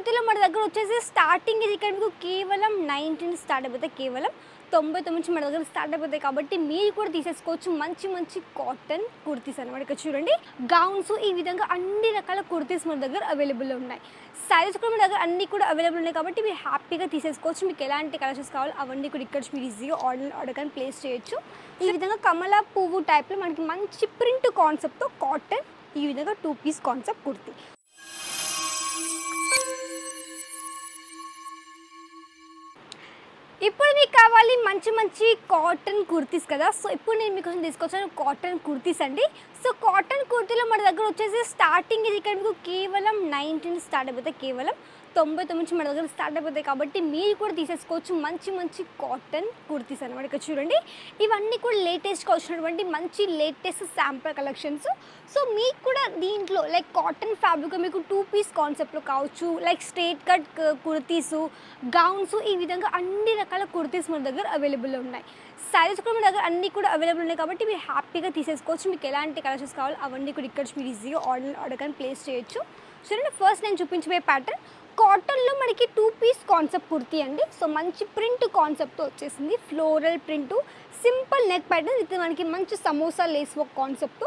కుర్తీలో మన దగ్గర వచ్చేసి స్టార్టింగ్ ఇది ఇక్కడ మీకు కేవలం 19 స్టార్ట్ అయిపోతాయి, కేవలం 99 నుంచి మన దగ్గర స్టార్ట్ అయిపోతాయి. కాబట్టి మీరు కూడా తీసేసుకోవచ్చు మంచి మంచి కాటన్ కుర్తీస్ అనమాట. ఇక్కడ చూడండి గౌన్స్, ఈ విధంగా అన్ని రకాల కుర్తీస్ మన దగ్గర అవైలబుల్లో ఉన్నాయి. సారీస్ కూడా మన దగ్గర అన్నీ కూడా అవైలబుల్ ఉన్నాయి. కాబట్టి మీరు హ్యాపీగా తీసేసుకోవచ్చు. మీకు ఎలాంటి కలెక్షన్స్ కావాలో అవన్నీ కూడా ఇక్కడ మీరు ఈజీగా ఆర్డర్ కానీ ప్లేస్ చేయొచ్చు. ఈ విధంగా కమలా పువ్వు టైప్లో మనకి మంచి ప్రింట్ కాన్సెప్ట్తో కాటన్ ఈ విధంగా 2 పీస్ కాన్సెప్ట్ కుర్తీ. ఇప్పుడు మీకు కావాలి మంచి మంచి కాటన్ కుర్తీస్ కదా. సో ఇప్పుడు నేను మీకోసం తీసుకొచ్చాను కాటన్ కుర్తీస్ అండి. సో కాటన్ కుర్తీలో మన దగ్గర వచ్చేసి స్టార్టింగ్ ఇది ఇక్కడ మీకు కేవలం 19 స్టార్ట్ అయిపోతాయి, కేవలం 99 నుంచి మన దగ్గర స్టార్ట్ అయిపోతాయి. కాబట్టి మీరు కూడా తీసేసుకోవచ్చు మంచి మంచి కాటన్ కుర్తీస్ అనమాట. ఇక్కడ చూడండి ఇవన్నీ కూడా లేటెస్ట్గా వచ్చినటువంటి మంచి లేటెస్ట్ శాంపుల్ కలెక్షన్స్. సో మీకు కూడా దీంట్లో లైక్ కాటన్ ఫ్యాబ్రిక్ మీకు 2 పీస్ కాన్సెప్ట్లో కావచ్చు, like straight cut kurtis, gowns, ఈ విధంగా అన్ని రకాల కుర్తీస్ మన దగ్గర అవైలబుల్లో ఉన్నాయి. సారీస్ కూడా మన దగ్గర అన్నీ కూడా అవైలబుల్ ఉన్నాయి. కాబట్టి మీరు హ్యాపీగా తీసేసుకోవచ్చు. మీకు ఎలాంటి కలెక్షన్స్ కావాలో అవన్నీ కూడా ఇక్కడ మీరు ఈజీగా ఆర్డర్ కానీ ప్లేస్ చేయొచ్చు. చూడండి ఫస్ట్ నేను చూపించబోయే ప్యాటర్న్ కాటన్లో మనకి 2 పీస్ కాన్సెప్ట్ కుర్తీ అండి. సో మంచి ప్రింట్ కాన్సెప్ట్తో వచ్చేసింది, floral print, simple neck pattern. ఇది మనకి మంచి samosa lace work concept.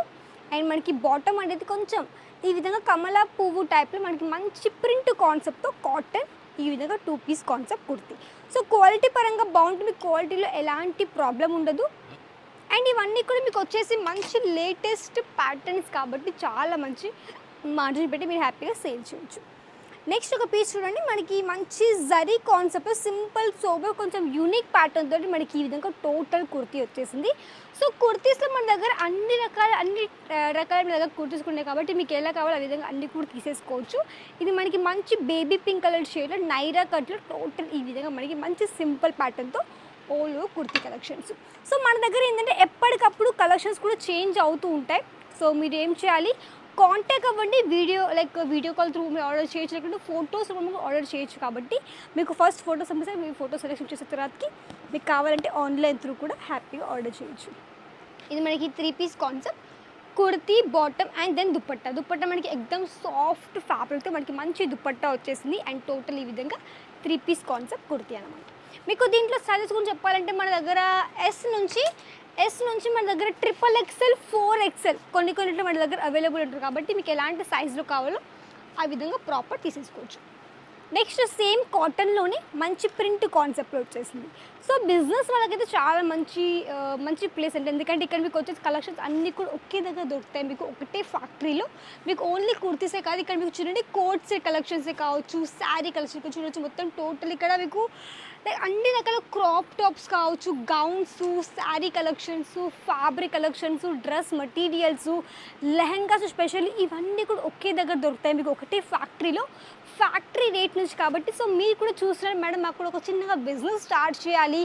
And మనకి బాటమ్ అనేది కొంచెం ఈ విధంగా కమలా పువ్వు టైప్లో మనకి మంచి ప్రింట్ కాన్సెప్ట్తో కాటన్ ఈ విధంగా 2 piece concept kurti. So quality పరంగా బాగుంటుంది, క్వాలిటీలో ఎలాంటి ప్రాబ్లం ఉండదు. అండ్ ఇవన్నీ కూడా మీకు వచ్చేసి మంచి లేటెస్ట్ ప్యాటర్న్స్ కాబట్టి చాలా మంచి మార్జిన్ పెట్టి మీరు హ్యాపీగా సేల్ చేయొచ్చు. నెక్స్ట్ ఒక పీస్ చూడండి, మనకి మంచి జరీ కాన్సెప్ట్, సింపుల్ సోబర్ కొంచెం యూనిక్ ప్యాటర్న్ తోటి మనకి ఈ విధంగా టోటల్ కుర్తీ వచ్చేసింది. సో కుర్తీస్లో మన దగ్గర అన్ని రకాల మన దగ్గర కుర్తీస్ ఉన్నాయి. కాబట్టి మీకు ఎలా కావాలో ఆ విధంగా అన్ని కూడా తీసేసుకోవచ్చు. ఇది మనకి మంచి బేబీ పింక్ కలర్ షేడ్లో నైరా కట్లో టోటల్ ఈ విధంగా మనకి మంచి సింపుల్ ప్యాటర్న్తో ఓల్ కుర్తీ కలెక్షన్స్. సో మన దగ్గర ఏంటంటే ఎప్పటికప్పుడు కలెక్షన్స్ కూడా చేంజ్ అవుతూ ఉంటాయి. సో మీరు ఏం చేయాలి, కాంటాక్ట్ అవ్వండి. వీడియో కాల్ త్రూ మీరు ఆర్డర్ చేయొచ్చు, లేకుంటే ఫొటోస్ ఆర్డర్ చేయొచ్చు. కాబట్టి మీకు ఫస్ట్ ఫొటోస్ పంపిస్తే మీ ఫోటో సెలెక్షన్ చేసిన తర్వాతకి మీకు కావాలంటే ఆన్లైన్ త్రూ కూడా హ్యాపీగా ఆర్డర్ చేయొచ్చు. ఇది మనకి 3 piece concept kurti, bottom and then dupatta మనకి ఎక్దమ్ సాఫ్ట్ ఫ్యాబ్రిక్తో మనకి మంచి దుప్పట్టా వచ్చేసింది. అండ్ టోటల్ ఈ విధంగా 3 పీస్ కాన్సెప్ట్ కుర్తీ అనమాట. మీకు దీంట్లో సైజెస్ గురించి చెప్పాలంటే మన దగ్గర ఎస్ నుంచి మన దగ్గర XXL, 4XL కొన్నిట్లో మన దగ్గర అవైలబుల్ ఉంటుంది. కాబట్టి మీకు ఎలాంటి సైజులో కావాలో ఆ విధంగా ప్రాపర్ తీసేసుకోవచ్చు. నెక్స్ట్ సేమ్ కాటన్లోనే మంచి ప్రింట్ కాన్సెప్ట్లో వచ్చేసింది. సో బిజినెస్ వాళ్ళకైతే చాలా మంచి ప్లేస్ అంటే, ఎందుకంటే ఇక్కడ మీకు వచ్చేసి కలెక్షన్స్ అన్నీ కూడా ఒకే దగ్గర దొరుకుతాయి. మీకు ఒకటే ఫ్యాక్టరీలో మీకు ఓన్లీ కుర్తీసే కాదు, ఇక్కడ మీకు చూడండి కోట్ సెట్ కలెక్షన్సే కావచ్చు, శారీ కలెక్షన్ చూడవచ్చు. మొత్తం టోటల్ ఇక్కడ మీకు అన్ని రకాల క్రాప్ టాప్స్ కావచ్చు, gowns, sari collections, fabric collections, dress materials, lehengas specially ఇవన్నీ కూడా ఒకే దగ్గర దొరుకుతాయి మీకు ఒకటే ఫ్యాక్టరీలో, ఫ్యాక్టరీ రేట్ నుంచి. కాబట్టి సో మీరు కూడా చూస్తున్నారు మేడం మాకు కూడా ఒక చిన్నగా బిజినెస్ స్టార్ట్ చేయాలి,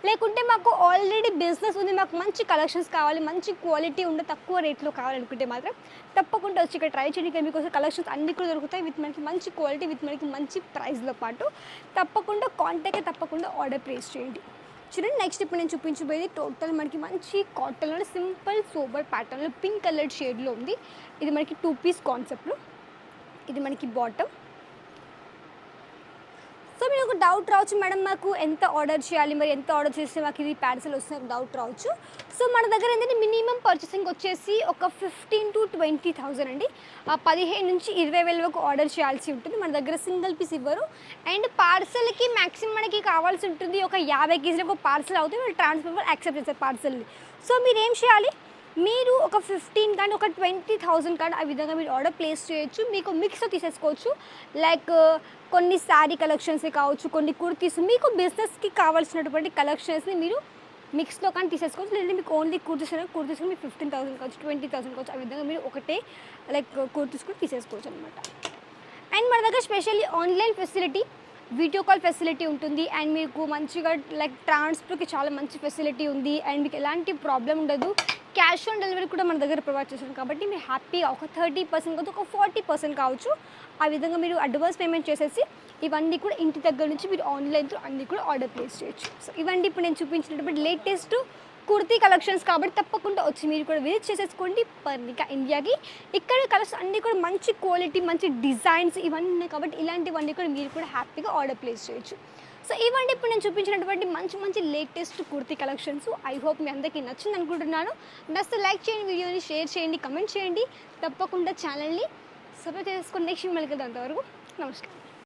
లేకుంటే మాకు ఆల్రెడీ బిజినెస్ ఉంది, మాకు మంచి కలెక్షన్స్ కావాలి, మంచి క్వాలిటీ ఉండే తక్కువ రేట్లో కావాలనుకుంటే మాత్రం తప్పకుండా వచ్చి ఇక్కడ ట్రై చేయండి. మీకు కలెక్షన్స్ అన్నీ కూడా దొరుకుతాయి విత్ మనకి మంచి క్వాలిటీ, విత్ మనకి మంచి ప్రైస్లో పాటు. తప్పకుండా కాంటాక్ట్, తప్పకుండా ఆర్డర్ ప్లేస్ చేయండి. చూడండి నెక్స్ట్ ఇప్పుడు నేను చూపించబోయేది టోటల్ మనకి మంచి కాటన్లో సింపుల్ సోబర్ ప్యాటర్న్లో పింక్ కలర్ షేడ్లో ఉంది. ఇది మనకి 2 పీస్ కాన్సెప్ట్లో, ఇది మనకి బాటమ్. సో మీరు ఒక డౌట్ రావచ్చు మేడం మాకు ఎంత ఆర్డర్ చేయాలి, మరి ఎంత ఆర్డర్ చేస్తే మాకు ఇది పార్సల్ వస్తే ఒక డౌట్ రావచ్చు. సో మన దగ్గర ఏంటంటే మినిమం పర్చేసింగ్ వచ్చేసి ఒక 15,000 to 20,000 అండి. 15,000 నుంచి 20,000 వరకు ఆర్డర్ చేయాల్సి ఉంటుంది. మన దగ్గర సింగిల్ పీస్ ఇవ్వరు. అండ్ పార్సల్కి మ్యాక్సిమం మనకి కావాల్సి ఉంటుంది ఒక 50 కేజీలకు పార్సల్ అవుతుంది, మీరు ట్రాన్స్పోర్ట్ యాక్సెప్ట్ చేస్తారు పార్సల్ని. సో మీరు ఏం చేయాలి, మీరు ఒక 15 కానీ ఒక 20,000 కానీ ఆ విధంగా మీరు ఆర్డర్ ప్లేస్ చేయొచ్చు. మీకు మిక్స్లో తీసేసుకోవచ్చు, లైక్ కొన్ని శారీ కలెక్షన్సే కావచ్చు, కొన్ని కుర్తీస్, మీకు బిజినెస్కి కావాల్సినటువంటి కలెక్షన్స్ని మీరు మిక్స్లో కానీ తీసేసుకోవచ్చు. లేదంటే మీకు ఓన్లీ కుర్తీస్ మీకు 15,000 కావచ్చు, 20,000 కావచ్చు, ఆ విధంగా మీరు ఒకటే లైక్ కుర్తీస్ కూడా తీసేసుకోవచ్చు అనమాట. అండ్ మన దగ్గర specially online facility, video call facility ఉంటుంది. అండ్ మీకు మంచిగా లైక్ ట్రాన్స్పోర్ట్కి చాలా మంచి ఫెసిలిటీ ఉంది. అండ్ మీకు ఎలాంటి ప్రాబ్లం ఉండదు. క్యాష్ ఆన్ డెలివరీ కూడా మన దగ్గర ప్రొవైడ్ చేస్తాం. కాబట్టి మీరు హ్యాపీగా ఒక 30% కావచ్చు, ఒక 40% కావచ్చు, ఆ విధంగా మీరు అడ్వాన్స్ పేమెంట్ చేసేసి ఇవన్నీ కూడా ఇంటి దగ్గర నుంచి మీరు ఆన్లైన్ త్రూ అన్నీ కూడా ఆర్డర్ ప్లేస్ చేయొచ్చు. సో ఇవన్నీ ఇప్పుడు నేను చూపించినటువంటి లేటెస్ట్ కుర్తీ కలెక్షన్స్ కాబట్టి తప్పకుండా వచ్చి మీరు కూడా విజిట్ చేసేసుకోండి పర్ణిక ఇండియాకి. ఇక్కడ కలర్స్ అన్నీ కూడా మంచి క్వాలిటీ, మంచి డిజైన్స్ ఇవన్నీ ఉన్నాయి కాబట్టి ఇలాంటివన్నీ కూడా మీరు కూడా హ్యాపీగా ఆర్డర్ ప్లేస్ చేయొచ్చు. సో ఇవండి ఇప్పుడు నేను చూపించినటువంటి మంచి మంచి latest kurti collections. I hope మీ అందరికీ నచ్చింది అనుకుంటున్నాను. నచ్చితే లైక్ చేయండి, వీడియోని షేర్ చేయండి, కమెంట్ చేయండి. తప్పకుండా ఛానల్ని సబ్స్క్రైబ్ చేసుకొని నెక్స్ట్ మళ్ళీ కదా. అంతవరకు నమస్కారం.